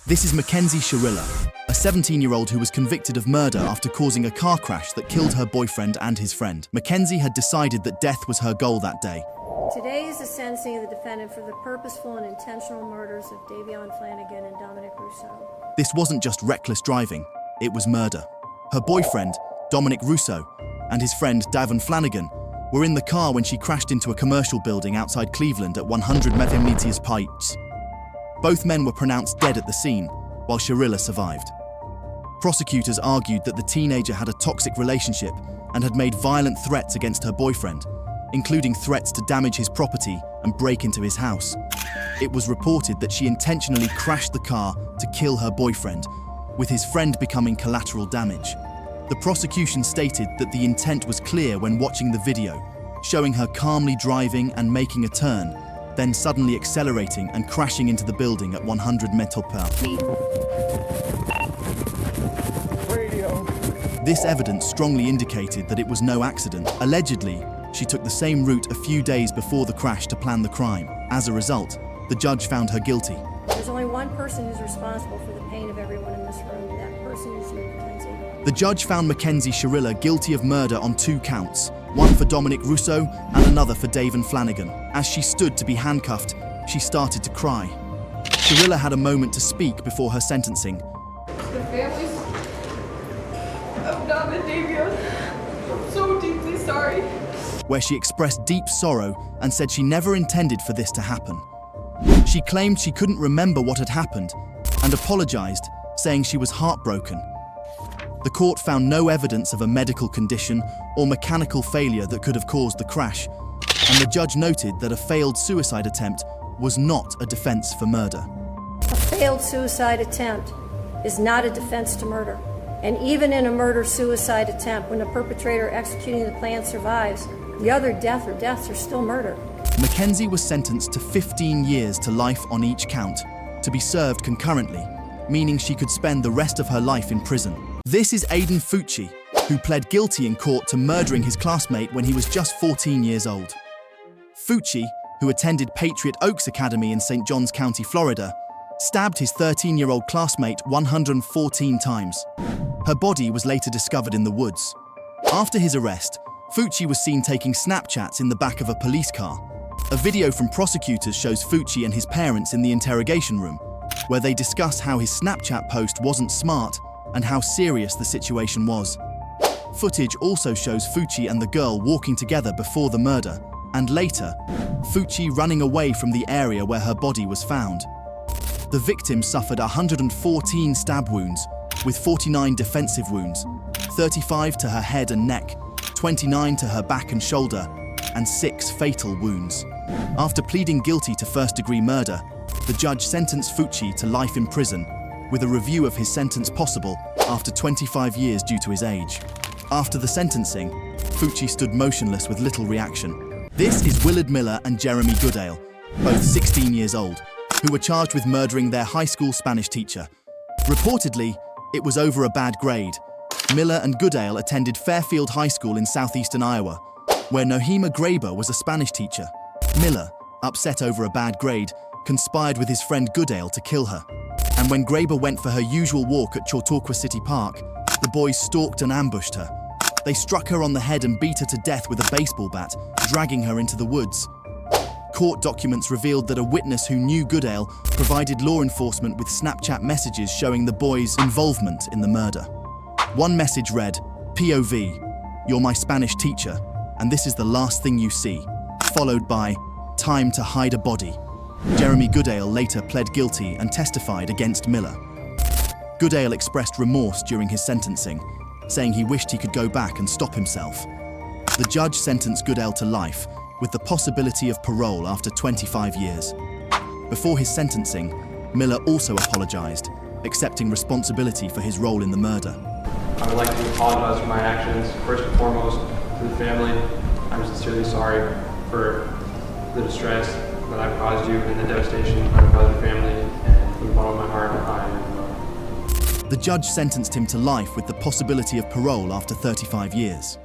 This is McKenzie Shirilla, a 17-year-old who was convicted of murder after causing a car crash that killed her boyfriend and his friend. McKenzie had decided that death was her goal that day. Today is the sentencing of the defendant for the purposeful and intentional murders of Davion Flanagan and Dominic Rousseau. This wasn't just reckless driving, it was murder. Her boyfriend, Dominic Rousseau, and his friend, Davon Flanagan, were in the car when she crashed into a commercial building outside Cleveland at 100 McKenzie Pikes. Both men were pronounced dead at the scene, while Shirilla survived. Prosecutors argued that the teenager had a toxic relationship and had made violent threats against her boyfriend, including threats to damage his property and break into his house. It was reported that she intentionally crashed the car to kill her boyfriend, with his friend becoming collateral damage. The prosecution stated that the intent was clear when watching the video, showing her calmly driving and making a turn, then suddenly accelerating and crashing into the building at 100 mph. This evidence strongly indicated that it was no accident. Allegedly, she took the same route a few days before the crash to plan the crime. As a result, the judge found her guilty. There's only one person who's responsible for the pain of everyone in this room, and that person is you, McKenzie. The judge found McKenzie Shirilla guilty of murder on 2 counts, one for Dominic Rousseau and another for Davon Flanagan. As she stood to be handcuffed, she started to cry. Shirilla had a moment to speak before her sentencing. The families of Dom and Davion, I'm so deeply sorry. Where she expressed deep sorrow and said she never intended for this to happen. She claimed she couldn't remember what had happened and apologized, saying she was heartbroken. The court found no evidence of a medical condition or mechanical failure that could have caused the crash, and the judge noted that a failed suicide attempt was not a defense for murder. A failed suicide attempt is not a defense to murder. And even in a murder-suicide attempt, when the perpetrator executing the plan survives, the other death or deaths are still murder. McKenzie was sentenced to 15 years to life on each count, to be served concurrently, meaning she could spend the rest of her life in prison. This is Aiden Fucci, who pled guilty in court to murdering his classmate when he was just 14 years old. Fucci, who attended Patriot Oaks Academy in St. Johns County, Florida, stabbed his 13-year-old classmate 114 times. Her body was later discovered in the woods. After his arrest, Fucci was seen taking Snapchats in the back of a police car. A video from prosecutors shows Fucci and his parents in the interrogation room, where they discuss how his Snapchat post wasn't smart and how serious the situation was. Footage also shows Fucci and the girl walking together before the murder, and later, Fucci running away from the area where her body was found. The victim suffered 114 stab wounds, with 49 defensive wounds, 35 to her head and neck, 29 to her back and shoulder, and 6 fatal wounds. After pleading guilty to first-degree murder, the judge sentenced Fucci to life in prison, with a review of his sentence possible after 25 years due to his age. After the sentencing, Fucci stood motionless with little reaction. This is Willard Miller and Jeremy Goodale, both 16 years old, who were charged with murdering their high school Spanish teacher. Reportedly, it was over a bad grade. Miller and Goodale attended Fairfield High School in southeastern Iowa, where Nohema Graber was a Spanish teacher. Miller, upset over a bad grade, conspired with his friend Goodale to kill her. And when Graber went for her usual walk at Chautauqua City Park, the boys stalked and ambushed her. They struck her on the head and beat her to death with a baseball bat, dragging her into the woods. Court documents revealed that a witness who knew Goodale provided law enforcement with Snapchat messages showing the boys' involvement in the murder. One message read, "POV, you're my Spanish teacher, and this is the last thing you see," followed by, "Time to hide a body." Jeremy Goodale later pled guilty and testified against Miller. Goodale expressed remorse during his sentencing, saying he wished he could go back and stop himself. The judge sentenced Goodale to life, with the possibility of parole after 25 years. Before his sentencing, Miller also apologized, accepting responsibility for his role in the murder. I would like to apologize for my actions, first and foremost, to the family. I'm sincerely sorry for the distress that I've caused you and the devastation I've caused your family, and from the bottom of my heart, I am. The judge sentenced him to life with the possibility of parole after 35 years.